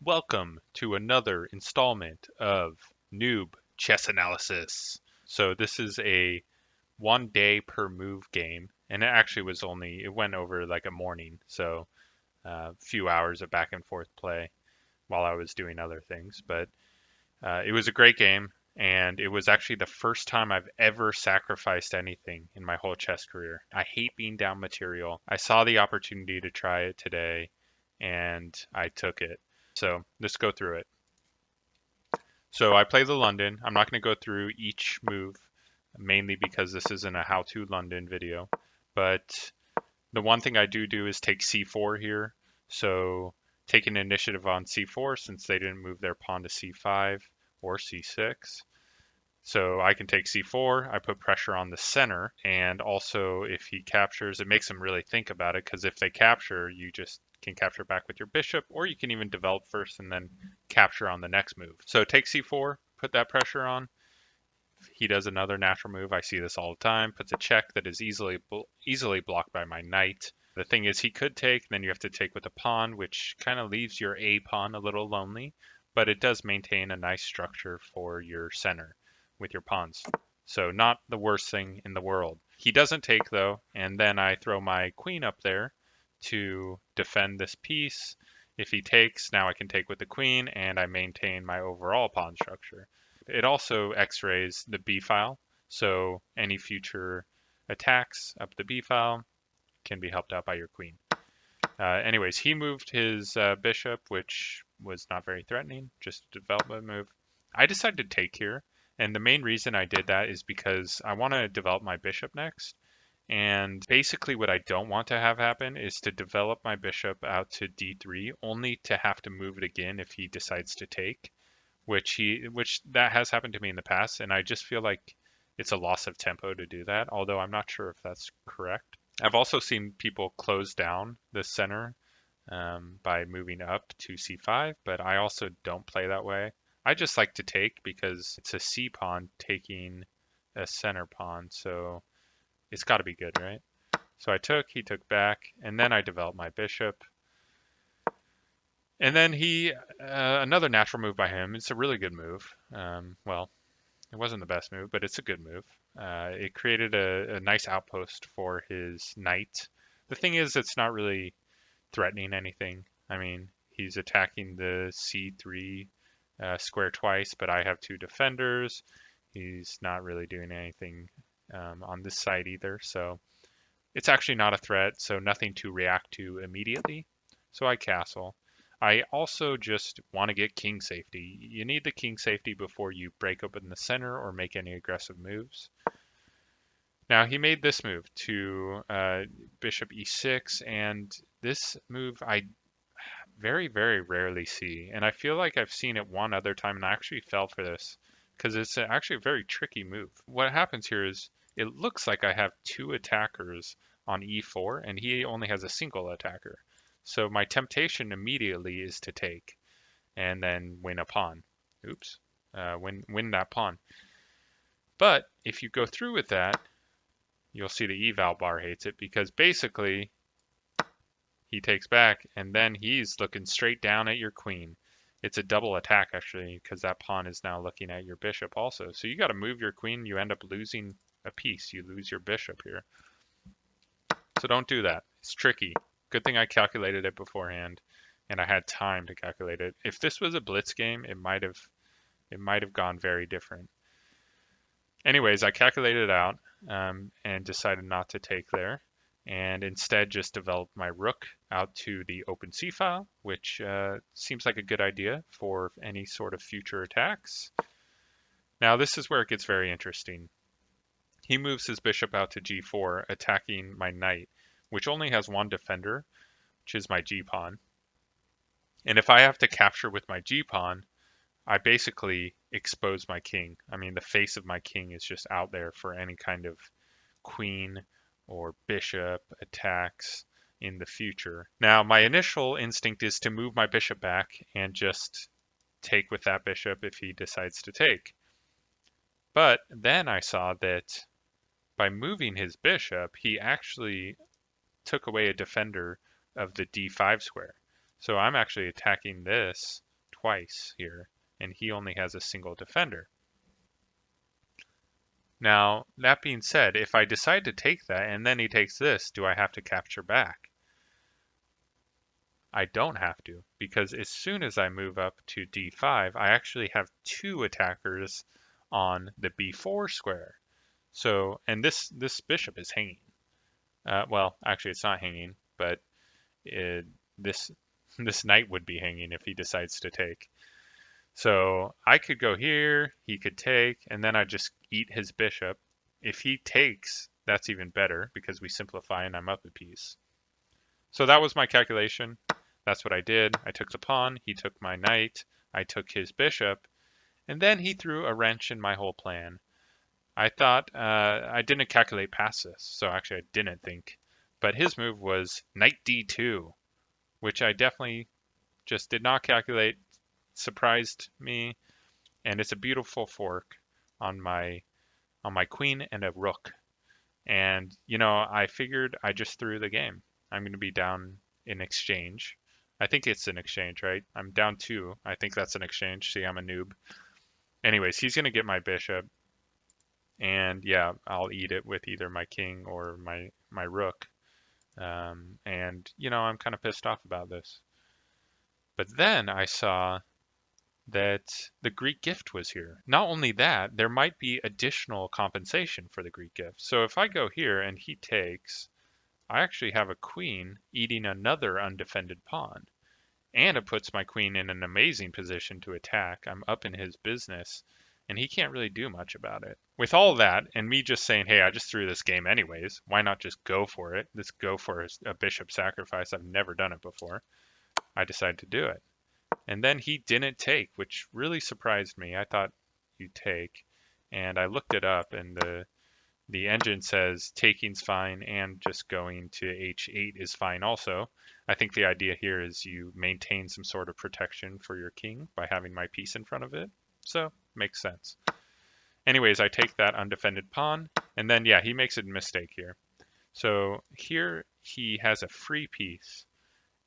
Welcome to another installment of Noob Chess Analysis. So this is a 1 day per move game, and it went over like a morning, so a few hours of back and forth play while I was doing other things. But it was a great game, and it was actually the first time I've ever sacrificed anything in my whole chess career. I hate being down material. I saw the opportunity to try it today, and I took it. So let's go through it. So I play the London. I'm not going to go through each move, mainly because this isn't a how-to London video. But the one thing I do is take c4 here. So take an initiative on c4 since they didn't move their pawn to c5 or c6. So I can take c4, I put pressure on the center, and also if he captures, it makes him really think about it, because if they capture, you just can capture back with your bishop, or you can even develop first and then capture on the next move. So take c4, put that pressure on. He does another natural move. I see this all the time. Puts a check that is easily blocked by my knight. The thing is, he could take, then you have to take with a pawn, which kind of leaves your A pawn a little lonely, but it does maintain a nice structure for your center with your pawns. So not the worst thing in the world. He doesn't take though, and then I throw my queen up there to defend this piece. If he takes, now I can take with the queen, and I maintain my overall pawn structure. It also x-rays the B file, so any future attacks up the B file can be helped out by your queen. Anyways, he moved his bishop, which was not very threatening, just a development move. I decided to take here, and the main reason I did that is because I want to develop my bishop next. And basically what I don't want to have happen is to develop my bishop out to d3, only to have to move it again if he decides to take, which that has happened to me in the past, and I just feel like it's a loss of tempo to do that, although I'm not sure if that's correct. I've also seen people close down the center by moving up to c5, but I also don't play that way. I just like to take because it's a c pawn taking a center pawn, so it's got to be good, right? So I took, he took back, and then I developed my bishop. And then another natural move by him. It's a really good move. Well, it wasn't the best move, but it's a good move. It created a nice outpost for his knight. The thing is, it's not really threatening anything. I mean, he's attacking the c3 square twice, but I have two defenders. He's not really doing anything on this side either, so it's actually not a threat, so nothing to react to immediately. So I castle. I also just want to get king safety. You need the king safety before you break open the center or make any aggressive moves. Now he made this move to bishop e6, and this move I very rarely see, and I feel like I've seen it one other time, and I actually fell for this because it's actually a very tricky move. What happens here is it looks like I have two attackers on e4, and he only has a single attacker. So my temptation immediately is to take and then win a pawn. Oops, win that pawn. But if you go through with that, you'll see the eval bar hates it because basically he takes back, and then he's looking straight down at your queen. It's a double attack, actually, because that pawn is now looking at your bishop also. So you got to move your queen. You end up losing a piece. You lose your bishop here. So don't do that. It's tricky. Good thing I calculated it beforehand, and I had time to calculate it. If this was a blitz game, it might have gone very different. Anyways, I calculated it out and decided not to take there, and instead just developed my rook out to the open c file, which seems like a good idea for any sort of future attacks. Now this is where it gets very interesting. He moves his bishop out to g4, attacking my knight, which only has one defender, which is my g-pawn. And if I have to capture with my g-pawn, I basically expose my king. I mean, the face of my king is just out there for any kind of queen or bishop attacks in the future. Now, my initial instinct is to move my bishop back and just take with that bishop if he decides to take. But then I saw that by moving his bishop, he actually took away a defender of the d5 square. So I'm actually attacking this twice here, and he only has a single defender. Now, that being said, if I decide to take that and then he takes this, do I have to capture back? I don't have to, because as soon as I move up to d5, I actually have two attackers on the b4 square. So, and this bishop is hanging. Well, actually, it's not hanging, but this this knight would be hanging if he decides to take. So I could go here, he could take, and then I just eat his bishop. If he takes, that's even better because we simplify and I'm up a piece. So that was my calculation. That's what I did. I took the pawn, he took my knight, I took his bishop, and then he threw a wrench in my whole plan. I thought I didn't calculate past this, so actually I didn't think. But his move was knight d2, which I definitely just did not calculate, surprised me, and it's a beautiful fork on my queen and a rook. And I figured I just threw the game. I'm going to be down in exchange. I think it's an exchange, right? I'm down two. I think that's an exchange. See, I'm a noob. Anyways, he's going to get my bishop. And yeah, I'll eat it with either my king or my rook. And I'm kind of pissed off about this. But then I saw that the Greek gift was here. Not only that, there might be additional compensation for the Greek gift. So if I go here and he takes, I actually have a queen eating another undefended pawn. And it puts my queen in an amazing position to attack. I'm up in his business, and he can't really do much about it. With all that, and me just saying, hey, I just threw this game anyways, why not just go for it? Let's go for a bishop sacrifice. I've never done it before. I decided to do it. And then he didn't take, which really surprised me. I thought you'd take. And I looked it up, and the engine says taking's fine and just going to h8 is fine also. I think the idea here is you maintain some sort of protection for your king by having my piece in front of it. So, makes sense. Anyways, I take that undefended pawn, and then, yeah, he makes a mistake here. So here he has a free piece,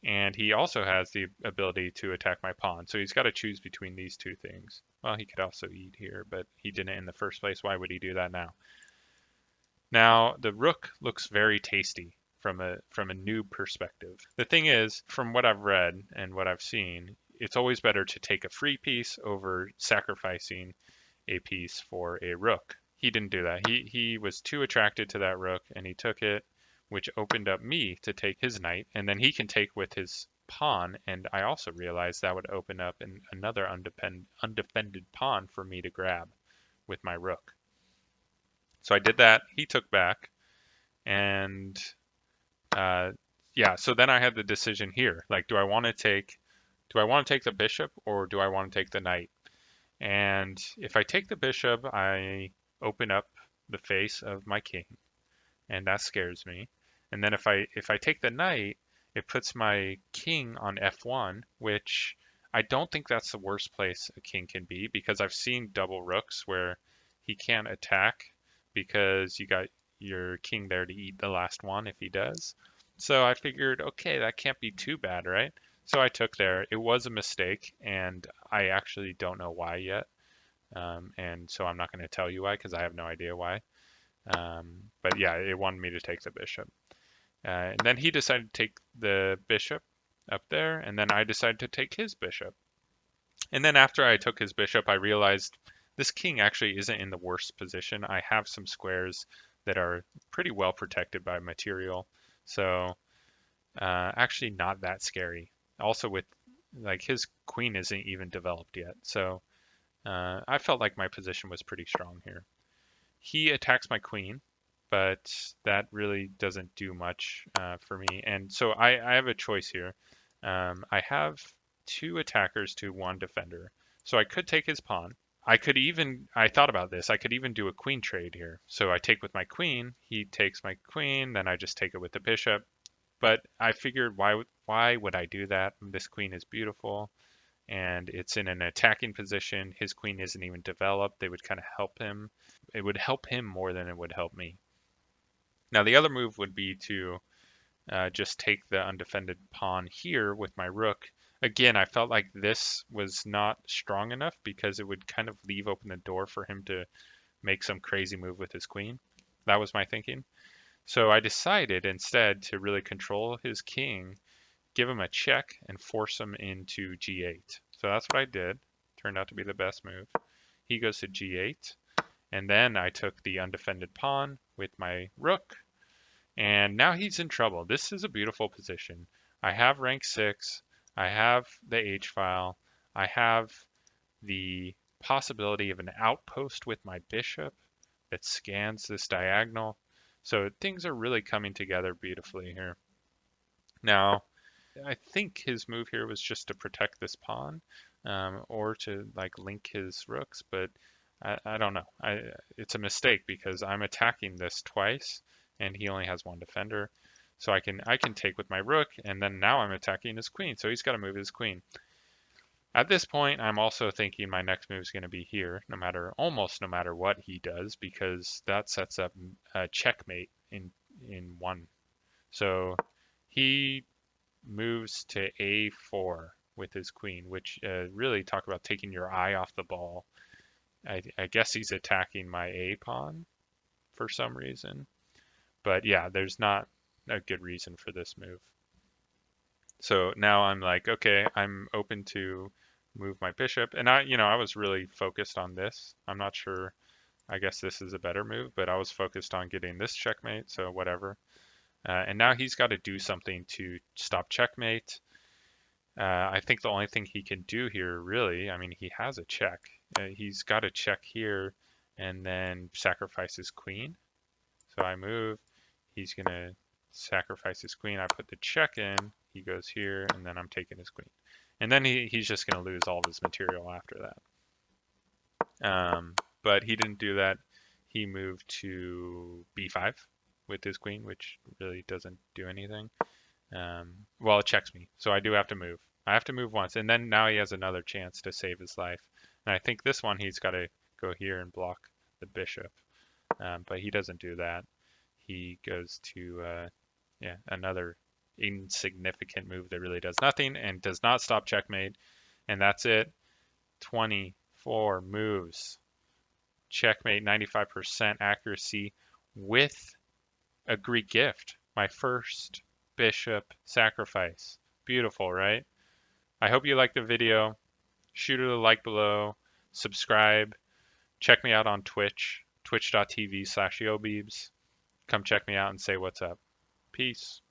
and he also has the ability to attack my pawn. So he's got to choose between these two things. Well, he could also eat here, but he didn't in the first place. Why would he do that now? Now, the rook looks very tasty from a noob perspective. The thing is, from what I've read and what I've seen, it's always better to take a free piece over sacrificing a piece for a rook. He didn't do that. He was too attracted to that rook and he took it, which opened up me to take his knight, and then he can take with his pawn, and I also realized that would open up another undefended pawn for me to grab with my rook. So I did that. He took back, and yeah. So then I had the decision here. Like, do I want to take the bishop or do I want to take the knight? And if I take the bishop, I open up the face of my king, and that scares me. And then if I take the knight, it puts my king on f1, which I don't think that's the worst place a king can be because I've seen double rooks where he can't attack because you got your king there to eat the last one if he does. So I figured, okay, that can't be too bad, right? So I took there. It was a mistake, and I actually don't know why yet. And so I'm not going to tell you why because I have no idea why. But yeah, it wanted me to take the bishop. And then he decided to take the bishop up there, and then I decided to take his bishop. And then after I took his bishop, I realized this king actually isn't in the worst position. I have some squares that are pretty well protected by material. So actually not that scary. Also with like his queen isn't even developed yet. So I felt like my position was pretty strong here. He attacks my queen, but that really doesn't do much for me. And so I have a choice here. I have two attackers to one defender. So I could take his pawn. I thought about this, I could even do a queen trade here. So I take with my queen, he takes my queen, then I just take it with the bishop. But I figured, why would I do that? This queen is beautiful, and it's in an attacking position. His queen isn't even developed. They would kind of help him. It would help him more than it would help me. Now, the other move would be to just take the undefended pawn here with my rook. Again, I felt like this was not strong enough because it would kind of leave open the door for him to make some crazy move with his queen. That was my thinking. So I decided instead to really control his king, give him a check, and force him into g8. So that's what I did. Turned out to be the best move. He goes to g8, and then I took the undefended pawn with my rook, and now he's in trouble. This is a beautiful position. I have rank 6, I have the H file, I have the possibility of an outpost with my bishop that scans this diagonal. So things are really coming together beautifully here. Now, I think his move here was just to protect this pawn, or to like link his rooks, but I don't know. It's a mistake because I'm attacking this twice, and he only has one defender, so I can take with my rook, and then now I'm attacking his queen, so he's got to move his queen. At this point, I'm also thinking my next move is going to be here, almost no matter what he does, because that sets up a checkmate in one. So he moves to a4 with his queen, which really talk about taking your eye off the ball. I guess he's attacking my a pawn for some reason, but yeah, there's not a good reason for this move. So now I'm like, okay, I'm open to move my bishop, and I was really focused on this. I'm not sure. I guess this is a better move, but I was focused on getting this checkmate, so whatever. And now he's got to do something to stop checkmate. I think the only thing he can do here, really, I mean, he has a check. He's got a check here and then sacrifice his queen. So I move. He's going to sacrifice his queen. I put the check in. He goes here, and then I'm taking his queen. And then he's just going to lose all of his material after that. But he didn't do that. He moved to b5 with his queen, which really doesn't do anything. Well, it checks me, so I do have to move. I have to move once, and then now he has another chance to save his life. And I think this one he's got to go here and block the bishop, but he doesn't do that. He goes to yeah, another insignificant move that really does nothing and does not stop checkmate, and that's it. 24 moves, checkmate, 95% accuracy with a Greek gift. My first bishop sacrifice. Beautiful, right? I hope you liked the video. Shoot it a like below. Subscribe. Check me out on Twitch, twitch.tv/yobebs. Come check me out and say what's up. Peace.